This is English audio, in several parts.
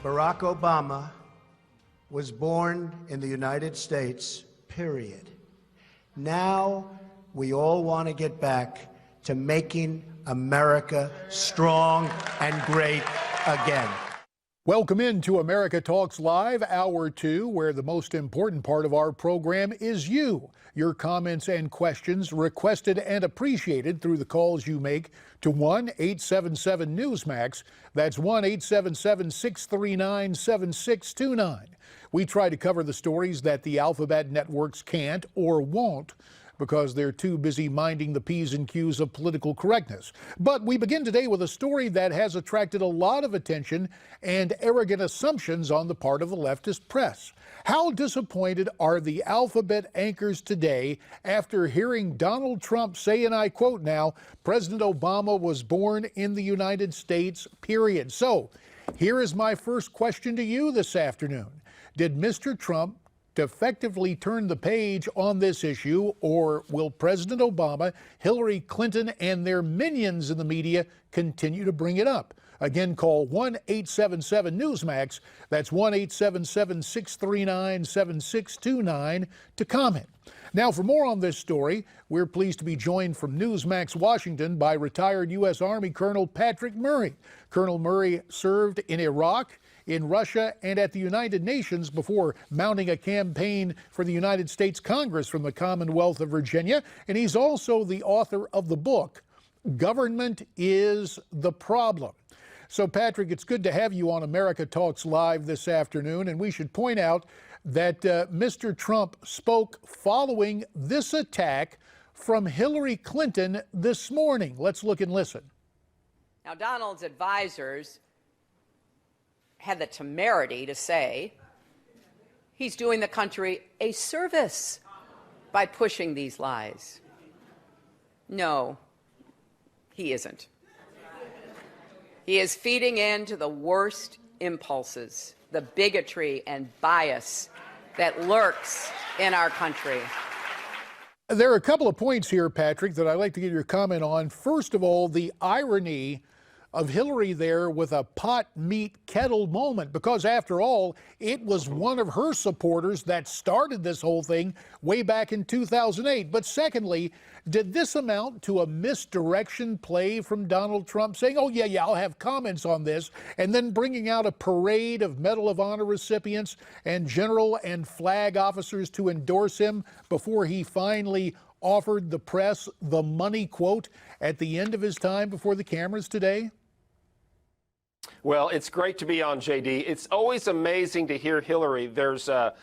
Barack Obama was born in the United States, period. Now we all want to get back to making America strong and great again. Welcome into America Talks Live, Hour 2, where the most important part of our program is you. Your comments and questions requested and appreciated through the calls you make to 1-877-NEWSMAX. That's 1-877-639-7629. We try to cover the stories that the alphabet networks can't or won't because they're too busy minding the P's and Q's of political correctness. But we begin today with a story that has attracted a lot of attention and arrogant assumptions on the part of the leftist press. How disappointed are the alphabet anchors today after hearing Donald Trump say, and I quote now, President Obama was born in the United States, period. So here is my first question to you this afternoon. Did Mr. Trump effectively turn the page on this issue, or will President Obama, Hillary Clinton, and their minions in the media continue to bring it up? Again, call 1-877-NEWSMAX. That's 1-877-639-7629 to comment. Now, for more on this story, we're pleased to be joined from Newsmax Washington by retired U.S. Army Colonel Patrick Murray. Colonel Murray served in Iraq, in Russia, and at the United Nations before mounting a campaign for the United States Congress from the Commonwealth of Virginia. And he's also the author of the book, Government is the Problem. So, Patrick, it's good to have you on America Talks Live this afternoon. And we should point out that Mr. Trump spoke following this attack from Hillary Clinton this morning. Let's look and listen. Now, Donald's advisors had the temerity to say he's doing the country a service by pushing these lies. No, he isn't. He is feeding into the worst impulses, the bigotry and bias that lurks in our country. There are a couple of points here, Patrick, that I'd like to get your comment on. First of all, the irony of Hillary there with a pot meet kettle moment, because after all, it was one of her supporters that started this whole thing way back in 2008. But secondly, did this amount to a misdirection play from Donald Trump saying, oh yeah, I'll have comments on this, and then bringing out a parade of Medal of Honor recipients and general and flag officers to endorse him before he finally offered the press the money quote at the end of his time before the cameras today? Well, it's great to be on, JD. It's always amazing to hear Hillary. There's the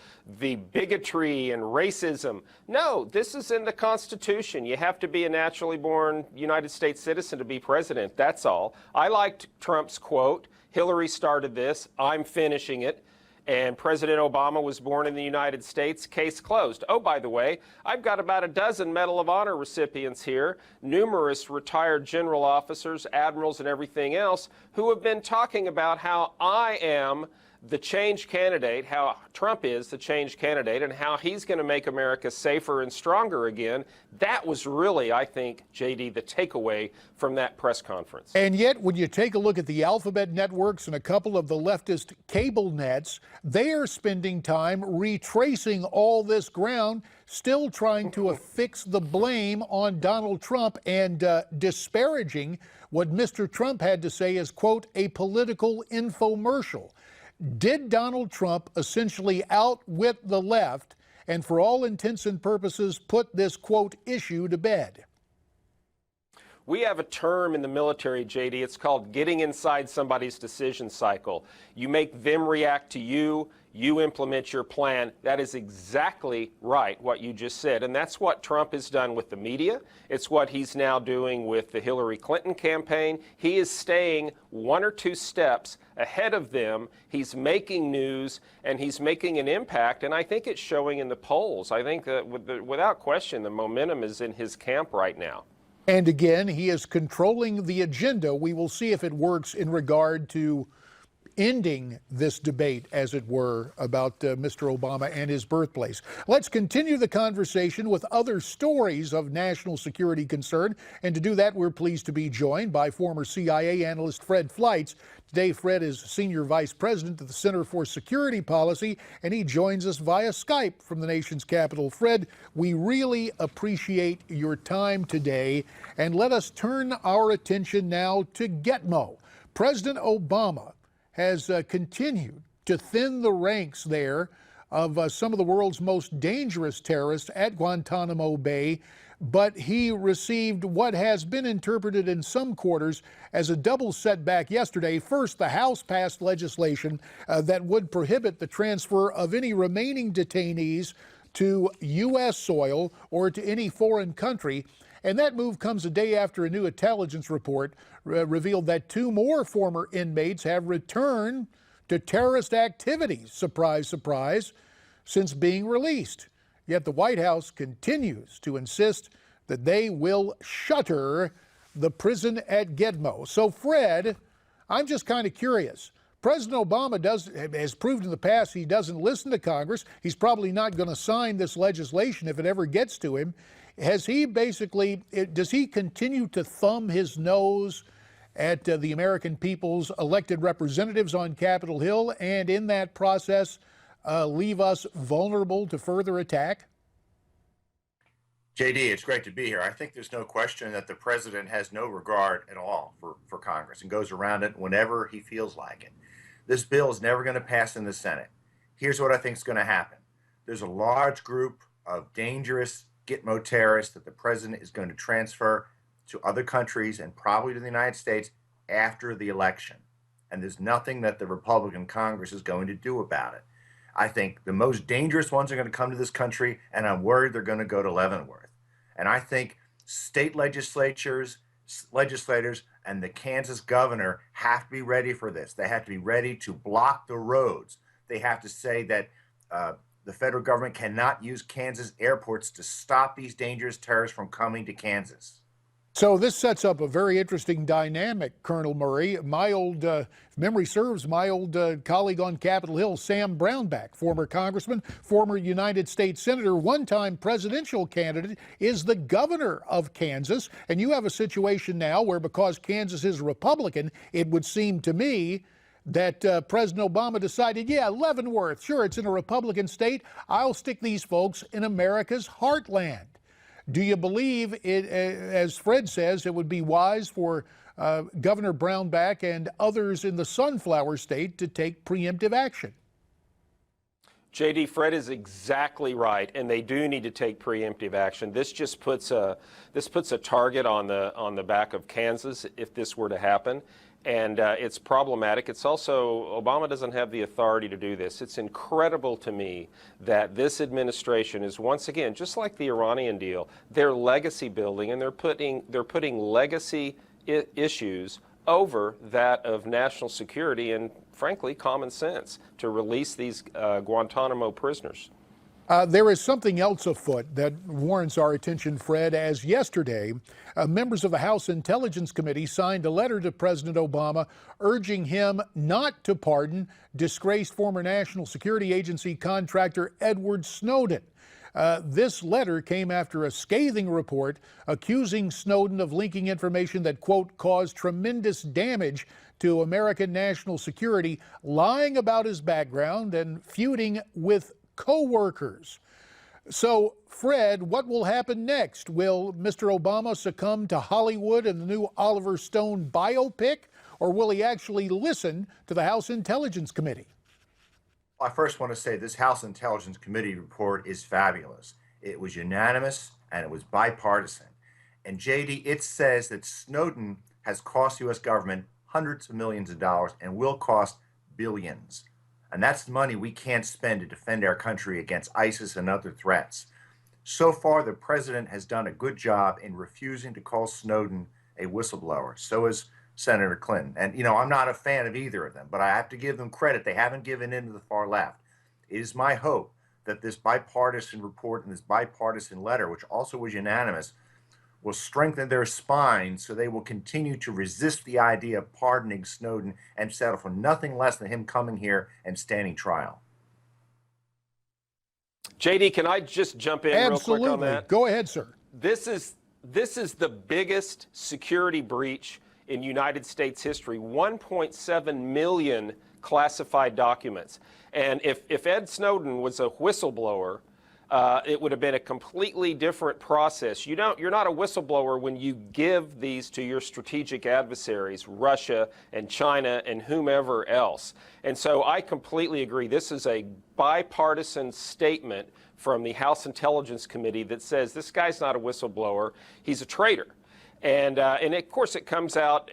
bigotry and racism. No, this is in the Constitution. You have to be a naturally born United States citizen to be president. That's all. I liked Trump's quote. Hillary started this. I'm finishing it. And President Obama was born in the United States, case closed. Oh, by the way, I've got about a dozen Medal of Honor recipients here, numerous retired general officers, admirals, and everything else, who have been talking about how I am the change candidate, how Trump is the change candidate, and how he's going to make America safer and stronger again. That was really, I think, JD, the takeaway from that press conference. And yet, when you take a look at the alphabet networks and a couple of the leftist cable nets, they are spending time retracing all this ground, still trying to affix the blame on Donald Trump and disparaging what Mr. Trump had to say as, quote, a political infomercial. Did Donald Trump essentially outwit the left and, for all intents and purposes, put this, quote, issue to bed? We have a term in the military, JD. It's called getting inside somebody's decision cycle. You make them react to you. You implement your plan. That is exactly right, what you just said. And that's what Trump has done with the media. It's what he's now doing with the Hillary Clinton campaign. He is staying one or two steps ahead of them. He's making news, and he's making an impact. And I think it's showing in the polls. I think that without question, the momentum is in his camp right now. And again, he is controlling the agenda. We will see if it works in regard to ending this debate, as it were, about Mr. Obama and his birthplace. Let's continue the conversation with other stories of national security concern. And to do that, we're pleased to be joined by former CIA analyst Fred Fleitz. Today, Fred is Senior Vice President of the Center for Security Policy, and he joins us via Skype from the nation's capital. Fred, we really appreciate your time today. And let us turn our attention now to Gitmo. President Obama has continued to thin the ranks there of some of the world's most dangerous terrorists at Guantanamo Bay, but he received what has been interpreted in some quarters as a double setback yesterday. First, the House passed legislation that would prohibit the transfer of any remaining detainees to U.S. soil or to any foreign country. And that move comes a day after a new intelligence report revealed that 2 more former inmates have returned to terrorist activities, surprise, surprise, since being released. Yet the White House continues to insist that they will shutter the prison at Gitmo. So, Fred, I'm just kind of curious. President Obama has proved in the past he doesn't listen to Congress. He's probably not going to sign this legislation if it ever gets to him. Has he basically, does he continue to thumb his nose at the American people's elected representatives on Capitol Hill and in that process leave us vulnerable to further attack? JD, it's great to be here. I think there's no question that the president has no regard at all for Congress and goes around it whenever he feels like it. This bill is never going to pass in the Senate. Here's what I think is going to happen. There's a large group of dangerous Gitmo terrorists that the president is going to transfer to other countries and probably to the United States after the election. And there's nothing that the Republican Congress is going to do about it. I think the most dangerous ones are going to come to this country, and I'm worried they're going to go to Leavenworth. And I think state legislators, and the Kansas governor have to be ready for this. They have to be ready to block the roads. They have to say that the federal government cannot use Kansas airports to stop these dangerous terrorists from coming to Kansas. So this sets up a very interesting dynamic, Colonel Murray. My old, if memory serves, my old colleague on Capitol Hill, Sam Brownback, former congressman, former United States Senator, one-time presidential candidate, is the governor of Kansas. And you have a situation now where, because Kansas is Republican, it would seem to me that President Obama decided, yeah, Leavenworth, sure, it's in a Republican state. I'll stick these folks in America's heartland. Do you believe it, as Fred says, it would be wise for Governor Brownback and others in the Sunflower State to take preemptive action? JD, Fred is exactly right, and they do need to take preemptive action. This just puts a target on the back of Kansas if this were to happen. And it's problematic. It's also, Obama doesn't have the authority to do this. It's incredible to me that this administration is once again, just like the Iranian deal, they're legacy building, and they're putting legacy issues over that of national security and, frankly, common sense to release these Guantanamo prisoners. There is something else afoot that warrants our attention, Fred, as yesterday, members of the House Intelligence Committee signed a letter to President Obama urging him not to pardon disgraced former National Security Agency contractor Edward Snowden. This letter came after a scathing report accusing Snowden of leaking information that, quote, caused tremendous damage to American national security, lying about his background and feuding with co-workers. So, Fred, what will happen next? Will Mr. Obama succumb to Hollywood and the new Oliver Stone biopic, or will he actually listen to the House Intelligence Committee? I first want to say this House Intelligence Committee report is fabulous. It was unanimous and it was bipartisan. And JD, it says that Snowden has cost the U.S. government hundreds of millions of dollars and will cost billions. And that's money we can't spend to defend our country against ISIS and other threats. So far, the president has done a good job in refusing to call Snowden a whistleblower. So is Senator Clinton. And, you know, I'm not a fan of either of them, but I have to give them credit. They haven't given in to the far left. It is my hope that this bipartisan report and this bipartisan letter, which also was unanimous, will strengthen their spine so they will continue to resist the idea of pardoning Snowden and settle for nothing less than him coming here and standing trial. JD, can I just jump in real quick on that? Go ahead, sir. This is the biggest security breach in United States history. 1.7 million classified documents. And if Ed Snowden was a whistleblower, it would have been a completely different process. You're not a whistleblower when you give these to your strategic adversaries, Russia and China and whomever else. And so I completely agree. This is a bipartisan statement from the House Intelligence Committee that says this guy's not a whistleblower, he's a traitor. And of course it comes out,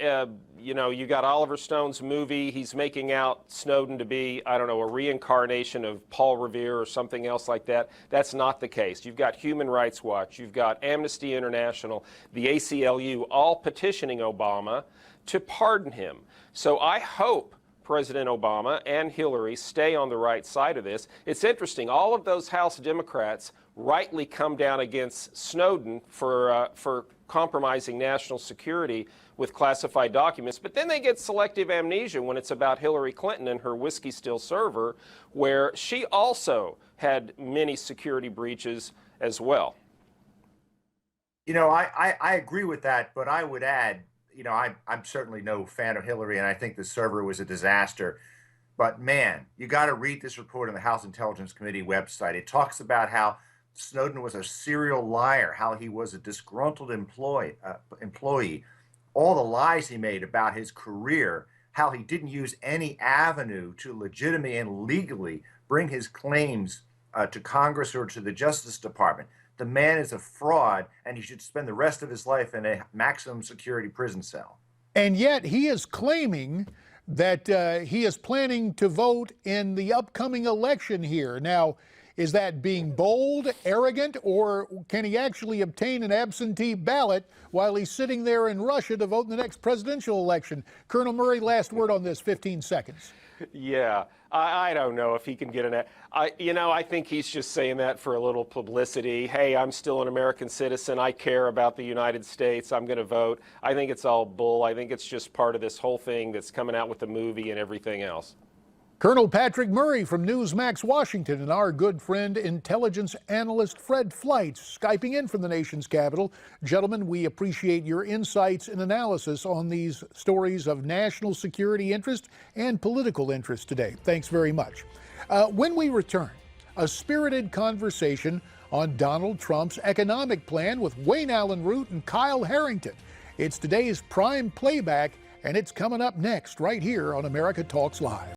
you got Oliver Stone's movie, he's making out Snowden to be, I don't know, a reincarnation of Paul Revere or something else like that. That's not the case. You've got Human Rights Watch, you've got Amnesty International, the ACLU, all petitioning Obama to pardon him. So I hope President Obama and Hillary stay on the right side of this. It's interesting, all of those House Democrats rightly come down against Snowden for compromising national security with classified documents, but then they get selective amnesia when it's about Hillary Clinton and her whiskey still server, where she also had many security breaches as well. I agree with that, but I would add, I'm certainly no fan of Hillary, and I think the server was a disaster. But man, you got to read this report on the House Intelligence Committee website. It talks about how Snowden was a serial liar, how he was a disgruntled employee, all the lies he made about his career, how he didn't use any avenue to legitimately and legally bring his claims to Congress or to the Justice Department. The man is a fraud, and he should spend the rest of his life in a maximum security prison cell. And yet he is claiming that he is planning to vote in the upcoming election here. Now, is that being bold, arrogant, or can he actually obtain an absentee ballot while he's sitting there in Russia to vote in the next presidential election? Colonel Murray, last word on this, 15 seconds. Yeah, I don't know if he can get I think he's just saying that for a little publicity. Hey, I'm still an American citizen. I care about the United States. I'm going to vote. I think it's all bull. I think it's just part of this whole thing that's coming out with the movie and everything else. Colonel Patrick Murray from Newsmax Washington and our good friend, intelligence analyst Fred Fleitz, Skyping in from the nation's capital. Gentlemen, we appreciate your insights and analysis on these stories of national security interest and political interest today. Thanks very much. When we return, a spirited conversation on Donald Trump's economic plan with Wayne Allen Root and Kyle Harrington. It's today's prime playback, and it's coming up next right here on America Talks Live.